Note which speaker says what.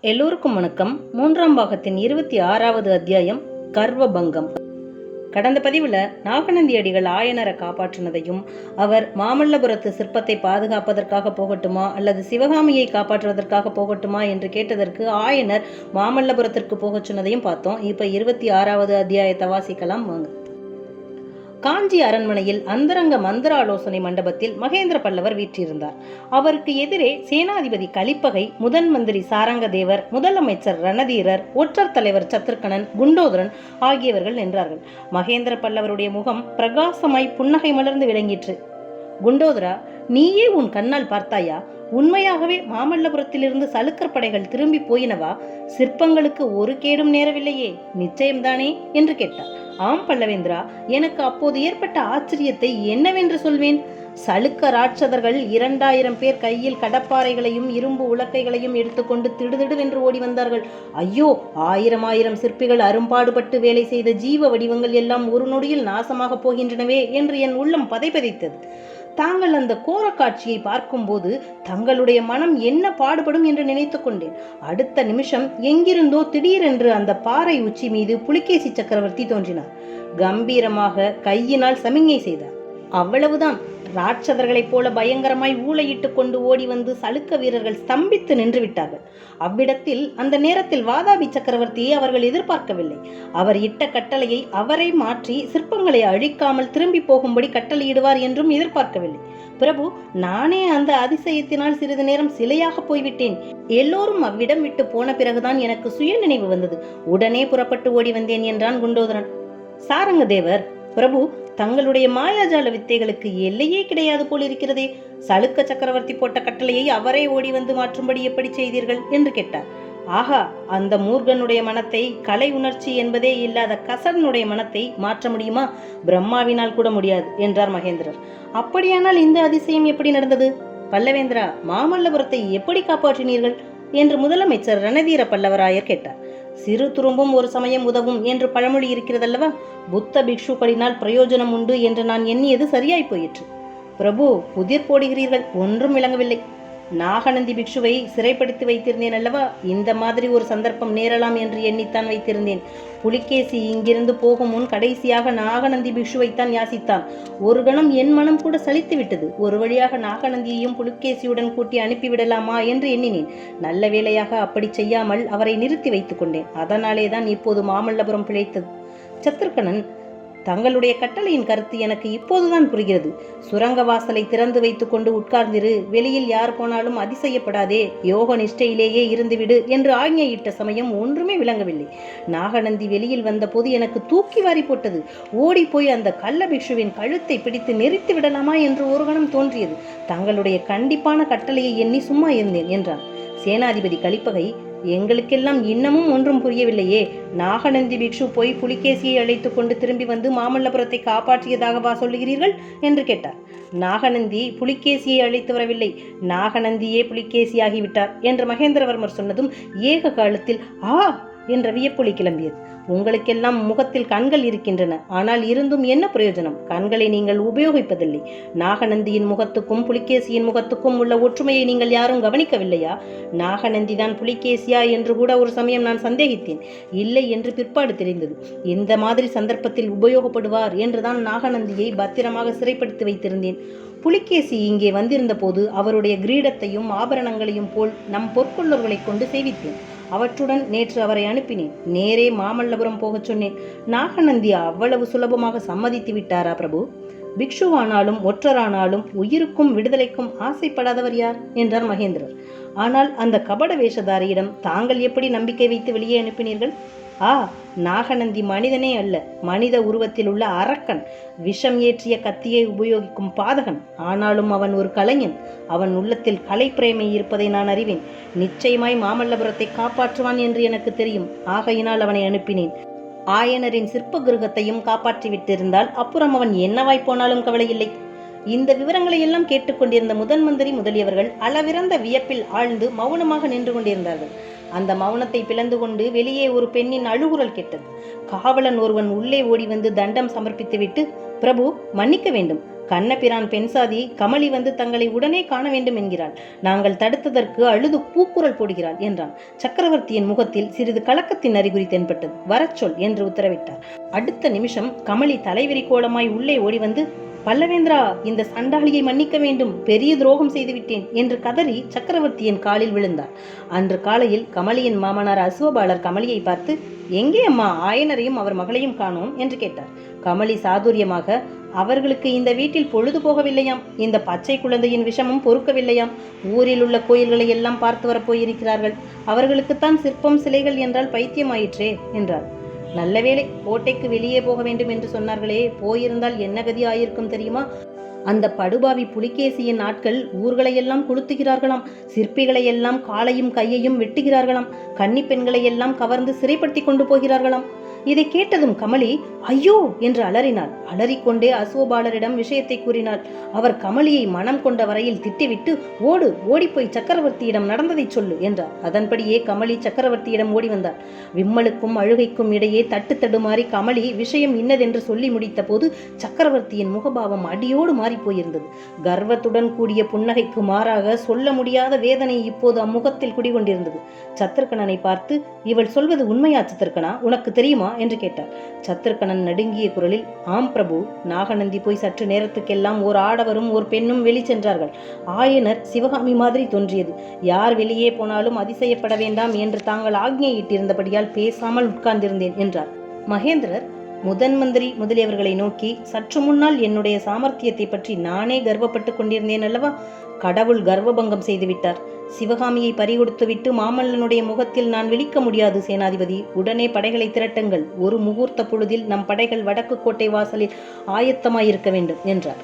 Speaker 1: எல்லோருக்கும் வணக்கம். 3ஆம் பாகத்தின் 26வது அத்தியாயம் கர்வபங்கம். கடந்த பதிவில் நாகநந்தி அடிகள் ஆயனரை காப்பாற்றினதையும், அவர் மாமல்லபுரத்து சிற்பத்தை பாதுகாப்பதற்காக போகட்டுமா அல்லது சிவகாமியை காப்பாற்றுவதற்காக போகட்டுமா என்று கேட்டதற்கு ஆயனர் மாமல்லபுரத்திற்கு போகச் சொன்னதையும் பார்த்தோம். இப்போ 26வது அத்தியாயத்தை வாசிக்கலாம் வாங்க. காஞ்சி அரண்மனையில் அந்தரங்க மந்திர ஆலோசனை மண்டபத்தில் மகேந்திர பல்லவர் வீற்றிருந்தார். அவருக்கு எதிரே சேனாதிபதி கலிப்பகை, முதன் மந்திரி சாரங்கதேவர், முதலமைச்சர் ரணதீரர், ஒற்றர் தலைவர் சத்ருக்கணன், குண்டோதரன் ஆகியவர்கள் நின்றார்கள். மகேந்திர பல்லவருடைய முகம் பிரகாசமாய் புன்னகை மலர்ந்து விளங்கிற்று. குண்டோதரா, நீயே உன் கண்ணால் பார்த்தாயா? உண்மையாகவே மாமல்லபுரத்திலிருந்து சலுக்கர் படைகள் திரும்பி போயினவா? சிற்பங்களுக்கு ஒரு கேடும் நேரவில்லையே, நிச்சயம்தானே என்று கேட்டார். ஆம் பல்லவேந்திரா, எனக்கு அப்போது ஏற்பட்ட ஆச்சரியத்தை என்னவென்று சொல்வேன்? சலுக்க ராட்சதர்கள் 2000 பேர் கையில் கடப்பாறைகளையும் இரும்பு உலக்கைகளையும் எடுத்துக்கொண்டு திடுதிடுவென்று ஓடி வந்தார்கள். ஐயோ, 1000 சிற்பிகள் அரும்பாடுபட்டு வேலை செய்த ஜீவ வடிவங்கள் எல்லாம் ஒரு நொடியில் நாசமாக போகின்றனவே என்று என் உள்ளம் பதைபதைத்தது. தாங்கள் அந்த கோர காட்சியை பார்க்கும்போது தங்களுடைய மனம் என்ன பாடுபடும் என்று நினைத்து கொண்டேன். அடுத்த நிமிஷம் எங்கிருந்தோ திடீரென்று அந்த பாறை உச்சி மீது புலிகேசி சக்கரவர்த்தி தோன்றினார். கம்பீரமாக கையினால் சமிஞ்ஞை செய்தார். அவ்வளவுதான். ராட்சதர்களைப் போல பயங்கரமாய் ஊளையிட்டு கொண்டு ஓடி வந்து சலுக்க வீரர்கள் ஸ்தம்பித்து நின்று விட்டார்கள். அவ்விடத்தில் அந்த நேரத்தில் வாதாபி சக்கரவர்த்தியை அவர்கள் எதிர்பார்க்கவில்லை. அவர் இட்ட கட்டளையை அவரை மாற்றி சிற்பங்களை அழிக்காமல் திரும்பி போகும்படி கட்டளையிடுவார் என்றும் எதிர்பார்க்கவில்லை. பிரபு, நானே அந்த அதிசயத்தினால் சிறிது நேரம் சிலையாக போய்விட்டேன். எல்லோரும் அவ்விடம் விட்டு போன பிறகுதான் எனக்கு சுய நினைவு வந்தது. உடனே புறப்பட்டு ஓடி வந்தேன் என்றான் குண்டோதரன். சாரங்கதேவர், பிரபு, தங்களுடைய மாயாஜால வித்தைகளுக்கு எல்லையே கிடையாது போலிருக்கிறதே. சலுக்க சக்கரவர்த்தி போட்ட கட்டளையை அவரே ஓடி வந்து மாற்றும்படி எப்படி செய்தீர்கள் என்று கேட்டார். ஆஹா, அந்த மூர்கனுடைய மனத்தை, கலை உணர்ச்சி என்பதே இல்லாத கசனுடைய மனத்தை மாற்ற முடியுமா? பிரம்மாவினால் கூட முடியாது என்றார் மகேந்திரர். அப்படியானால் இந்த அதிசயம் எப்படி நடந்தது? பல்லவேந்திரா, மாமல்லபுரத்தை எப்படி காப்பாற்றினீர்கள் என்று முதலமைச்சர் ரணதீர பல்லவராயர் கேட்டார். சிறு துரும்பும் ஒரு சமயம் உதவும் என்று பழமொழி இருக்கிறதல்லவா? புத்த பிக்ஷுக்களினால் பிரயோஜனம் உண்டு என்று நான் எண்ணியது சரியாய் போயிற்று. பிரபு, புதிர் போடுகிறீர்கள், ஒன்றும் விளங்கவில்லை. நாகநந்தி பிக்ஷுவை சிறைப்படுத்தி வைத்திருந்தேன் அல்லவா? இந்த மாதிரி ஒரு சந்தர்ப்பம் நேரலாம் என்று எண்ணித்தான் வைத்திருந்தேன். புலிகேசி இங்கிருந்து போகும் முன் கடைசியாக நாகநந்தி பிக்ஷுவைத்தான் யாசித்தான். ஒரு கணம் என் மனம் கூட சலித்து விட்டது. ஒரு வழியாக நாகநந்தியையும் புலிகேசியுடன் கூட்டி அனுப்பிவிடலாமா என்று எண்ணினேன். நல்ல வேளையாக அப்படி செய்யாமல் அவரை நிறுத்தி வைத்துக் கொண்டேன். அதனாலே தான் இப்போது மாமல்லபுரம் பிழைத்தது. சத்ருக்கணன், தங்களுடைய கட்டளையின் கருத்து எனக்கு இப்போதுதான் புரிகிறது. சுரங்க வாசலை திறந்து வைத்துக் கொண்டு உட்கார்ந்திரு, வெளியில் யார் போனாலும் அதிசயப்படாதே, யோக நிஷ்டையிலேயே இருந்துவிடு என்று ஆజ్ఞையிட்ட சமயம் ஒன்றுமே விளங்கவில்லை. நாகநந்தி வெளியில் வந்த போது எனக்கு தூக்கி வாரி போட்டது. ஓடி போய் அந்த கள்ள பிக்ஷுவின் கழுத்தை பிடித்து நெரித்து விடலாமா என்று ஒரு கணம் தோன்றியது. தங்களுடைய கண்டிப்பான கட்டளையை எண்ணி சும்மா இருந்தேன் என்றான். சேனாதிபதி கலிப்பகை, எங்களுக்கெல்லாம் இன்னமும் ஒன்றும் புரியவில்லையே. நாகநந்தி பிக்ஷு போய் புலிகேசியை அழைத்து கொண்டு திரும்பி வந்து மாமல்லபுரத்தை காப்பாற்றியதாகவா சொல்லுகிறீர்கள் என்று கேட்டார். நாகநந்தி புலிகேசியை அழைத்து வரவில்லை, நாகநந்தியே புலிகேசியாகிவிட்டார் என்று மகேந்திரவர்மர் சொன்னதும் ஏக காலத்தில் ஆ என்ற வியப்பொலி கிளம்பியது. உங்களுக்கெல்லாம் முகத்தில் கண்கள் இருக்கின்றன, ஆனால் இருந்தும் என்ன பிரயோஜனம்? கண்களை நீங்கள் உபயோகிப்பதில்லை. நாகநந்தியின் முகத்துக்கும் புலிகேசியின் முகத்துக்கும் உள்ள ஒற்றுமையை நீங்கள் யாரும் கவனிக்கவில்லையா? நாகநந்தி தான் புலிகேசியா என்று கூட ஒரு சமயம் நான் சந்தேகித்தேன். இல்லை என்று பிற்பாடு தெரிந்தது. இந்த மாதிரி சந்தர்ப்பத்தில் உபயோகப்படுவார் என்றுதான் நாகநந்தியை பத்திரமாக சிறைப்படுத்தி வைத்திருந்தேன். புலிகேசி இங்கே வந்திருந்த போது அவருடைய கிரீடத்தையும் ஆபரணங்களையும் போல் நம் பொற்கொள்ளர்களை கொண்டு சேவித்தேன். அவற்றுடன் நேற்று அவரை அனுப்பினேன். நேரே மாமல்லபுரம் போகச் சொன்னேன். நாகநந்தி அவ்வளவு சுலபமாக சம்மதித்து விட்டாரா பிரபு? பிக்ஷுவானாலும் ஒற்றரானாலும் உயிருக்கும் விடுதலைக்கும் ஆசைப்படாதவர் யார் என்றார் மகேந்திரர். ஆனால் அந்த கபட வேஷதாரியிடம் தாங்கள் எப்படி நம்பிக்கை வைத்து வெளியே அனுப்பினீர்கள்? நாகநந்தி மனிதனே அல்ல, மனித உருவத்தில் உள்ள அரக்கன், விஷம் ஏற்றிய கத்தியை உபயோகிக்கும் பாதகன். ஆனாலும் அவன் ஒரு கலைஞன். அவன் உள்ளத்தில் கலை பிரேமை இருப்பதை நான் அறிவேன். நிச்சயமாய் மாமல்லபுரத்தை காப்பாற்றுவான் என்று எனக்கு தெரியும். ஆகையினால் அவனை அனுப்பினேன். ஆயனரின் சிற்ப கிருகத்தையும் காப்பாற்றி விட்டிருந்தால் அப்புறம் அவன் என்னவாய் போனாலும் கவலையில்லை. இந்த விவரங்களை எல்லாம் கேட்டுக்கொண்டிருந்த முதன் மந்திரி முதலியவர்கள் அளவிறந்த வியப்பில் ஆழ்ந்து மௌனமாக நின்று கொண்டிருந்தார்கள். அந்த மௌனத்தை பிளந்து கொண்டு வெளியே ஒரு பெண்ணின் அழுகுரல் கேட்டது. காவலன் ஒருவன் உள்ளே ஓடி வந்து தண்டம் சமர்ப்பித்துவிட்டு, பிரபு, மன்னிக்க வேண்டும், கண்ணபிரான் பெண்சாதி கமலி வந்து தங்களை உடனே காண வேண்டும் என்கிறாள். நாங்கள் தடுத்ததற்கு அழுது பூக்குரல் போடுகிறாள் என்றான். சக்கரவர்த்தியின் முகத்தில் சிறிது கலக்கத்தின் அறிகுறி தென்பட்டது. வரச்சொல் என்று உத்தரவிட்டார். அடுத்த நிமிஷம் கமலி தலைவிரி கோலமாய் உள்ளே ஓடி வந்து, பல்லவேந்திரா, இந்த சண்டாளியை மன்னிக்க வேண்டும், பெரிய துரோகம் செய்துவிட்டேன் என்று கதறி சக்கரவர்த்தியின் காலில் விழுந்தார். அன்று காலையில் கமலியின் மாமனார் அசுவபாலர் கமலியை பார்த்து, எங்கே அம்மா ஆயனரையும் அவர் மகளையும் காணோம் என்று கேட்டார். கமலி சாதுரியமாக, அவர்களுக்கு இந்த வீட்டில் பொழுது போகவில்லையாம், இந்த பச்சை குழந்தையின் விஷமும் பொறுக்கவில்லையாம், ஊரில் உள்ள கோயில்களை எல்லாம் பார்த்து வரப்போயிருக்கிறார்கள், அவர்களுக்குத்தான் சிற்பம் சிலைகள் என்றால் பைத்தியமாயிற்றே என்றார். நல்லவேளை, கோட்டைக்கு வெளியே போக வேண்டும் என்று சொன்னார்களே, போயிருந்தால் என்ன கதி ஆயிருக்கும் தெரியுமா? அந்த படுபாவி புலிகேசியின் ஆட்கள் ஊர்களையெல்லாம் கொளுத்துகிறார்களாம், சிற்பிகளையெல்லாம் காலையும் கையையும் வெட்டுகிறார்களாம், கன்னி பெண்களையெல்லாம் கவர்ந்து சிறைப்படுத்தி கொண்டு போகிறார்களாம். இதை கேட்டதும் கமலி ஐயோ என்று அலறினாள். அலறிக்கொண்டே அசுவபாலரிடம் விஷயத்தை கூறினாள். அவர் கமலியை மனம் கொண்ட வரையில் திட்டிவிட்டு, ஓடு, ஓடிப்போய் சக்கரவர்த்தியிடம் நடந்ததை சொல்லு என்றார். அதன்படியே கமலி சக்கரவர்த்தியிடம் ஓடி வந்தார். விம்மலுக்கும் அழுகைக்கும் இடையே தட்டு தடுமாறி கமலி விஷயம் இன்னதென்று சொல்லி முடித்த போது சக்கரவர்த்தியின் முகபாவம் அடியோடு மாறி போயிருந்தது. கர்வத்துடன் கூடிய புன்னகைக்கு மாறாக சொல்ல முடியாத வேதனை இப்போது அம்முகத்தில் குடிகொண்டிருந்தது. சத்ருக்கணனை பார்த்து, இவள் சொல்வது உண்மையா சத்ருக்கணா, உனக்கு தெரியுமா என்று கேட்டார். சத்ருக்கணன் நடுங்கிய குரலில், ஆம் பிரபு, நாகநந்தி போய் சற்று நேரத்துக்கெல்லாம் ஓர் ஆடவரும் ஓர் பெண்ணும் வெளி சென்றார்கள். ஆயனர் சிவகாமி மாதிரி தோன்றியது. யார் வெளியே போனாலும் அதிசயப்பட வேண்டாம் என்று தாங்கள் ஆக்ஞையிட்டிருந்தபடியால் பேசாமல் உட்கார்ந்திருந்தேன் என்றார். மகேந்திரர் முதன் மந்திரி முதலியவர்களை நோக்கி, சற்று முன்னால் என்னுடைய சாமர்த்தியத்தை பற்றி நானே கர்வப்பட்டு கொண்டிருந்தேன் அல்லவா? கடவுள் கர்வபங்கம் செய்துவிட்டார். சிவகாமியை பறிகொடுத்துவிட்டு மாமல்லனுடைய முகத்தில் நான் விழிக்க முடியாது சேனாதிபதி. உடனே படைகளை திரட்டுங்கள். ஒரு முகூர்த்த பொழுதில் நம் படைகள் வடக்கு கோட்டை வாசலில் ஆயத்தமாயிருக்க வேண்டும் என்றார்.